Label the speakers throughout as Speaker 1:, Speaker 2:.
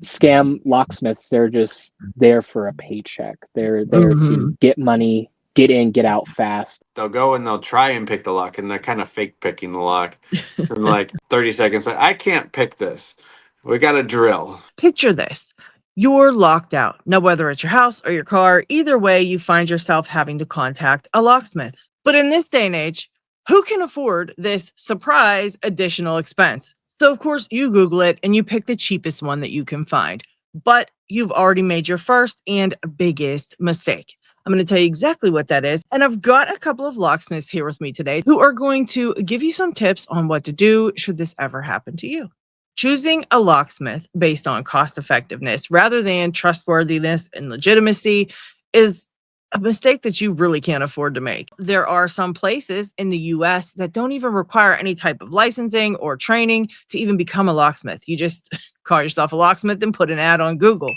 Speaker 1: Scam locksmiths, they're just there for a paycheck. They're there
Speaker 2: Hmm.
Speaker 1: to get money, get in, get out fast.
Speaker 3: They'll go and they'll try and pick the lock, and they're kind of fake picking the lock. And like 30 seconds, like, I can't pick this. We got to drill.
Speaker 2: Picture this. You're locked out. Now, whether it's your house or your car, either way, you find yourself having to contact a locksmith. But in this day and age, who can afford this surprise additional expense? So, of course, you Google it and you pick the cheapest one that you can find. But you've already made your first and biggest mistake. I'm going to tell you exactly what that is. And I've got a couple of locksmiths here with me today who are going to give you some tips on what to do should this ever happen to you. Choosing a locksmith based on cost effectiveness rather than trustworthiness and legitimacy is a mistake that you really can't afford to make. There are some places in the US that don't even require any type of licensing or training to even become a locksmith. You just call yourself a locksmith and put an ad on Google.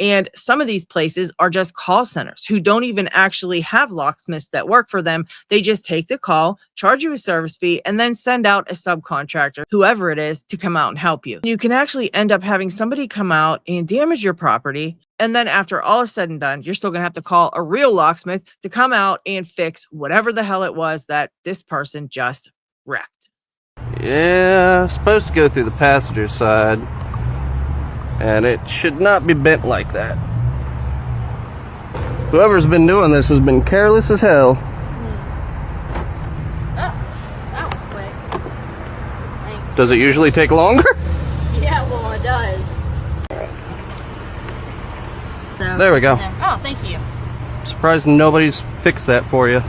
Speaker 2: And some of these places are just call centers who don't even actually have locksmiths that work for them. They just take the call, charge you a service fee, and then send out a subcontractor, whoever it is, to come out and help you. You can actually end up having somebody come out and damage your property. And then after all is said and done, you're still going to have to call a real locksmith to come out and fix whatever the hell it was that this person just wrecked.
Speaker 4: Yeah, supposed to go through the passenger side. And it should not be bent like that. Whoever's been doing this has been careless as hell.
Speaker 5: Oh, that was quick. Thanks.
Speaker 4: Does it usually take longer?
Speaker 5: Yeah, well, it does. So,
Speaker 4: There we go.
Speaker 5: oh, thank you.
Speaker 4: Surprised nobody's fixed that for you.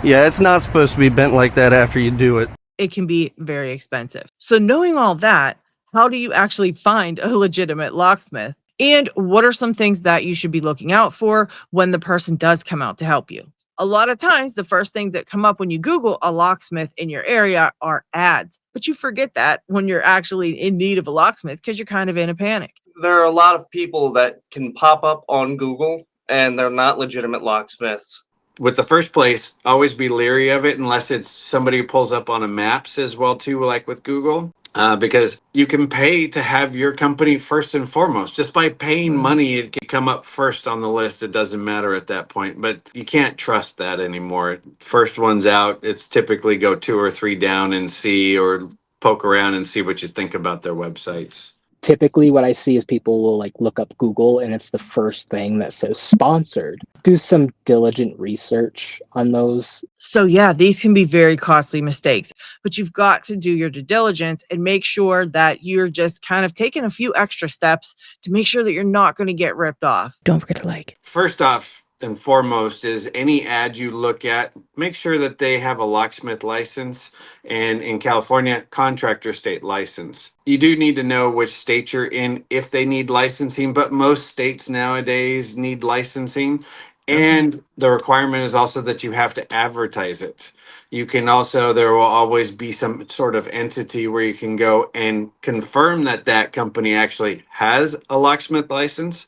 Speaker 4: Yeah, it's not supposed to be bent like that after you do it.
Speaker 2: It can be very expensive. So knowing all that, how do you actually find a legitimate locksmith? And what are some things that you should be looking out for when the person does come out to help you? A lot of times, the first things that come up when you Google a locksmith in your area are ads, but you forget that when you're actually in need of a locksmith because you're kind of in a panic.
Speaker 4: There are a lot of people that can pop up on Google and they're not legitimate locksmiths.
Speaker 3: With the first place, always be leery of it unless it's somebody who pulls up on a maps as well too, like with Google, because you can pay to have your company first and foremost. Just by paying money, it can come up first on the list. It doesn't matter at that point, but you can't trust that anymore. First one's out, it's typically go 2 or 3 down and see, or poke around and see what you think about their websites.
Speaker 1: Typically what I see is people will like look up Google and it's the first thing that says sponsored. Do some diligent research on those.
Speaker 2: So yeah, these can be very costly mistakes, but you've got to do your due diligence and make sure that you're just kind of taking a few extra steps to make sure that you're not going to get ripped off. Don't forget to like.
Speaker 3: First off and foremost is any ad you look at, make sure that they have a locksmith license, and in California, contractor state license. You do need to know which state you're in if they need licensing, but most states nowadays need licensing. And the requirement is also that you have to advertise it. You can also, there will always be some sort of entity where you can go and confirm that that company actually has a locksmith license.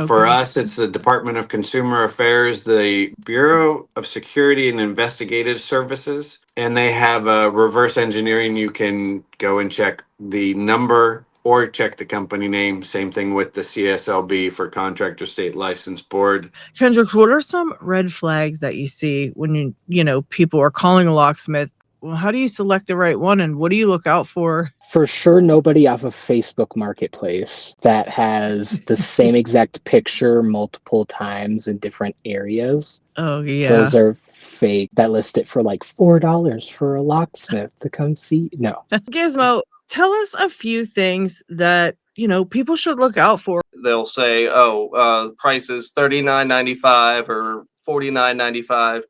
Speaker 3: For us, it's the Department of Consumer Affairs, the Bureau of Security and Investigative Services, and they have a reverse engineering. You can go and check the number or check the company name. Same thing with the CSLB for Contractor State License Board.
Speaker 2: Kendrick, what are some red flags that you see when people are calling a locksmith? Well, how do you select the right one, and what do you look out for?
Speaker 1: For sure, nobody off of Facebook Marketplace that has the same exact picture multiple times in different areas.
Speaker 2: Oh, yeah.
Speaker 1: Those are fake. That list it for like $4 for a locksmith to come see. No.
Speaker 2: Gizmo, tell us a few things that people should look out for.
Speaker 4: They'll say, price is $39.95 or $49.95.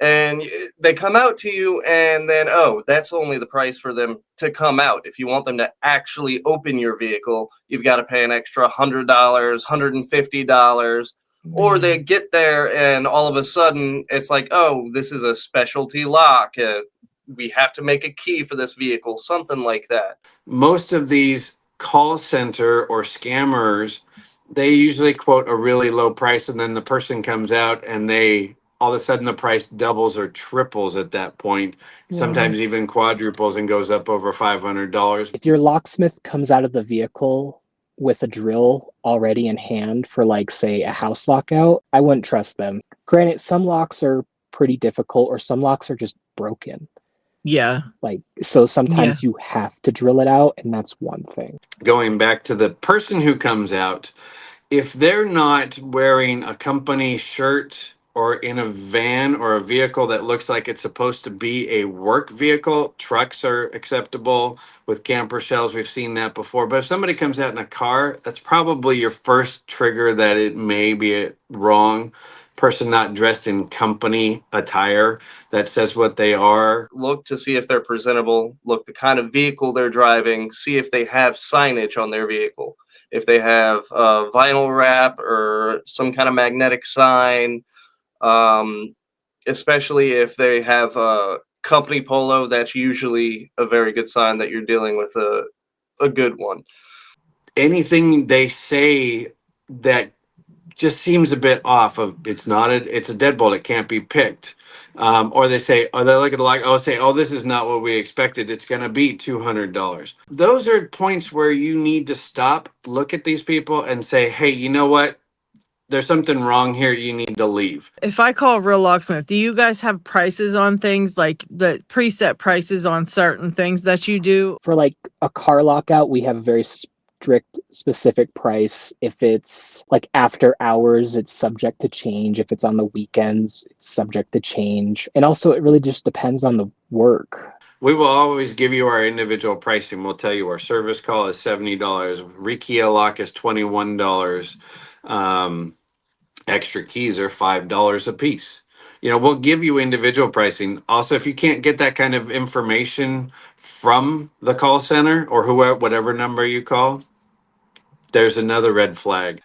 Speaker 4: And they come out to you and then, that's only the price for them to come out. If you want them to actually open your vehicle, you've got to pay an extra $100, $150. Or they get there and all of a sudden it's like, this is a specialty lock. We have to make a key for this vehicle, something like that.
Speaker 3: Most of these call center or scammers, they usually quote a really low price, and then the person comes out and they all of a sudden the price doubles or triples at that point, sometimes even quadruples and goes up over $500.
Speaker 1: If your locksmith comes out of the vehicle with a drill already in hand for, like, say, a house lockout, I wouldn't trust them. Granted, some locks are pretty difficult, or some locks are just broken.
Speaker 2: Yeah.
Speaker 1: Like, so sometimes you have to drill it out, and that's one thing.
Speaker 3: Going back to the person who comes out, if they're not wearing a company shirt or in a van or a vehicle that looks like it's supposed to be a work vehicle, trucks are acceptable with camper shells. We've seen that before. But if somebody comes out in a car, that's probably your first trigger that it may be wrong. Person not dressed in company attire that says what they are.
Speaker 4: Look to see if they're presentable, look the kind of vehicle they're driving, see if they have signage on their vehicle. If they have vinyl wrap or some kind of magnetic sign, especially if they have a company polo, that's usually a very good sign that you're dealing with a good one.
Speaker 3: Anything they say that just seems a bit off of, it's a deadbolt, it can't be picked. Or they say, or they look at the lock, say, oh, this is not what we expected, it's going to be $200. Those are points where you need to stop, look at these people and say, hey, you know what, there's something wrong here, you need to leave.
Speaker 2: If I call a real locksmith, do you guys have prices on things, like the preset prices on certain things that you do?
Speaker 1: For, like, a car lockout, we have a very strict, specific price. If it's, like, after hours, it's subject to change. If it's on the weekends, it's subject to change. And also, it really just depends on the work.
Speaker 3: We will always give you our individual pricing. We'll tell you our service call is $70. Rekey lock is $21. Extra keys are $5 a piece. We'll give you individual pricing. Also, if you can't get that kind of information from the call center or whoever, whatever number you call, there's another red flag.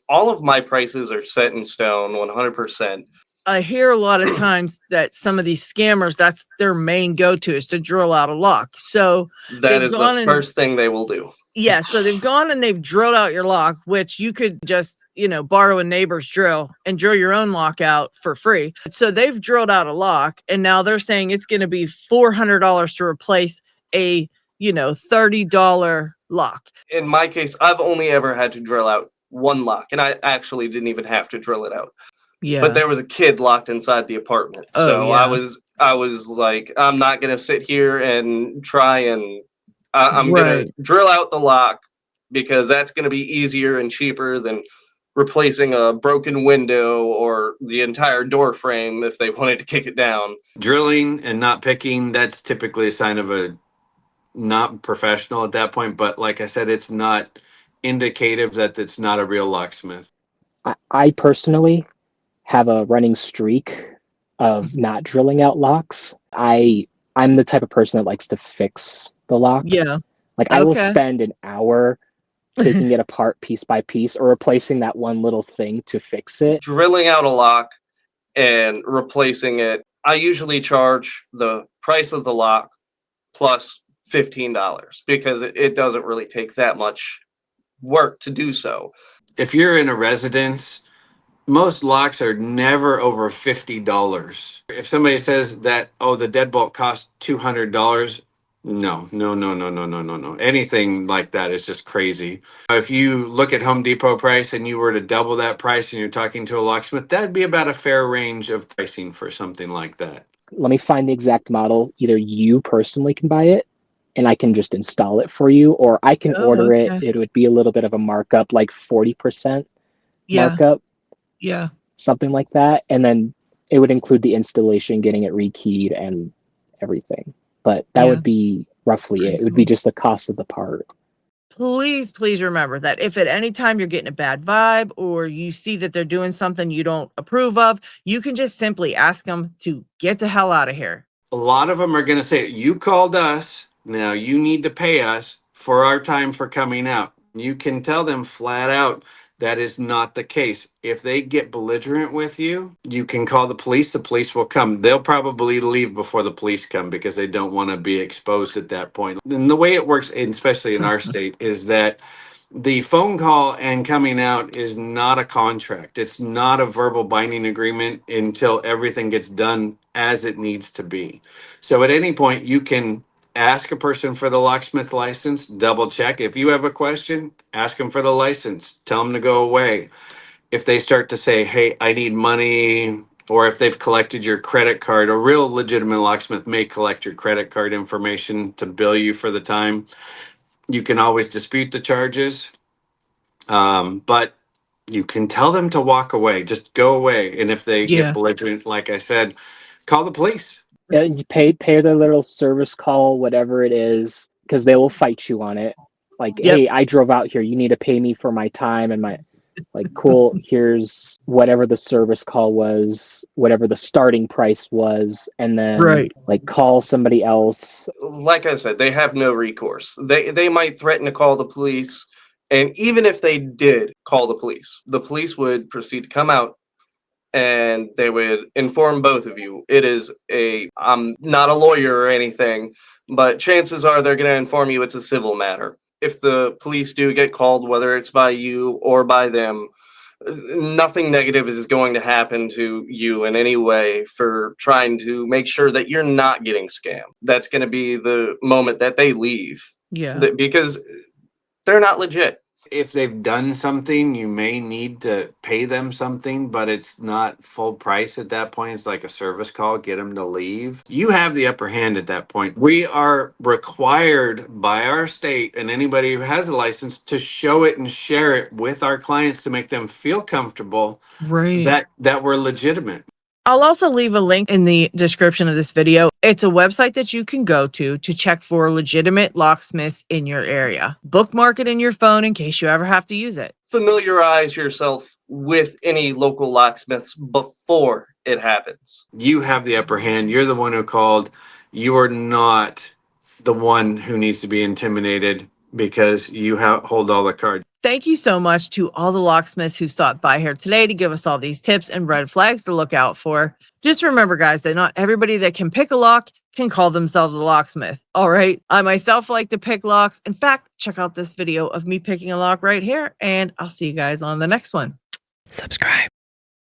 Speaker 4: All of my prices are set in stone, 100%.
Speaker 2: I hear a lot of times that some of these scammers, that's their main go-to, is to drill out a lock. So
Speaker 4: that is the first thing they will do.
Speaker 2: Yeah, so they've gone and they've drilled out your lock, which you could just, borrow a neighbor's drill and drill your own lock out for free. So they've drilled out a lock, and now they're saying it's going to be $400 to replace a, $30 lock.
Speaker 4: In my case, I've only ever had to drill out one lock, and I actually didn't even have to drill it out.
Speaker 2: Yeah.
Speaker 4: But there was a kid locked inside the apartment.
Speaker 2: Oh,
Speaker 4: so
Speaker 2: yeah.
Speaker 4: I was like, I'm not going to sit here and try and I'm going to drill out the lock, because that's going to be easier and cheaper than replacing a broken window or the entire door frame if they wanted to kick it down.
Speaker 3: Drilling and not picking, that's typically a sign of a not professional at that point. But like I said, it's not indicative that it's not a real locksmith.
Speaker 1: I personally have a running streak of not drilling out locks. I'm the type of person that likes to fix the lock.
Speaker 2: Yeah.
Speaker 1: Like, I will spend an hour taking it apart piece by piece or replacing that one little thing to fix it.
Speaker 4: Drilling out a lock and replacing it, I usually charge the price of the lock plus $15, because it doesn't really take that much work to do so.
Speaker 3: If you're in a residence, most locks are never over $50. If somebody says that, oh, the deadbolt costs $200, no. Anything like that is just crazy. If you look at Home Depot price and you were to double that price and you're talking to a locksmith, that'd be about a fair range of pricing for something like that.
Speaker 1: Let me find the exact model. Either you personally can buy it and I can just install it for you, or I can order it. It would be a little bit of a markup, like 40% markup.
Speaker 2: Yeah.
Speaker 1: Something like that. And then it would include the installation, getting it rekeyed and everything. But that would be roughly it. It would be just the cost of the part.
Speaker 2: Please remember that if at any time you're getting a bad vibe or you see that they're doing something you don't approve of, you can just simply ask them to get the hell out of here.
Speaker 3: A lot of them are going to say, you called us, now you need to pay us for our time for coming out. You can tell them flat out that is not the case. If they get belligerent with you, you can call the police. The police will come. They'll probably leave before the police come because they don't want to be exposed at that point. And the way it works, especially in our state, is that The phone call and coming out is not a contract. It's not a verbal binding agreement until everything gets done as it needs to be. So at any point, you can ask a person for the locksmith license, double check. If you have a question, ask them for the license, tell them to go away. If they start to say, hey, I need money, or if they've collected your credit card, a real legitimate locksmith may collect your credit card information to bill you for the time. You can always dispute the charges, but you can tell them to walk away, just go away. And if they get
Speaker 2: Yeah.
Speaker 3: belligerent, like I said, call the police.
Speaker 1: Yeah, you pay their little service call, whatever it is, because they will fight you on it. Like,
Speaker 2: Yep.
Speaker 1: hey, I drove out here. You need to pay me for my time and my, like, cool. Here's whatever the service call was, whatever the starting price was, and then
Speaker 2: Right.
Speaker 1: like call somebody else.
Speaker 4: Like I said, they have no recourse. They might threaten to call the police, and even if they did call the police would proceed to come out and they would inform both of you. I'm not a lawyer or anything, but chances are they're going to inform you it's a civil matter. If the police do get called, whether it's by you or by them, nothing negative is going to happen to you in any way for trying to make sure that you're not getting scammed. That's going to be the moment that they leave.
Speaker 2: Yeah.
Speaker 4: Because they're not legit.
Speaker 3: If they've done something, you may need to pay them something, but it's not full price at that point. It's like a service call, get them to leave. You have the upper hand at that point. We are required by our state and anybody who has a license to show it and share it with our clients to make them feel comfortable
Speaker 2: Right.
Speaker 3: that we're legitimate.
Speaker 2: I'll also leave a link in the description of this video. It's a website that you can go to check for legitimate locksmiths in your area. Bookmark it in your phone in case you ever have to use it.
Speaker 4: Familiarize yourself with any local locksmiths before it happens.
Speaker 3: You have the upper hand. You're the one who called. You are not the one who needs to be intimidated because you hold all the cards.
Speaker 2: Thank you so much to all the locksmiths who stopped by here today to give us all these tips and red flags to look out for. Just remember, guys, that not everybody that can pick a lock can call themselves a locksmith. All right. I myself like to pick locks. In fact, check out this video of me picking a lock right here, and I'll see you guys on the next one. Subscribe.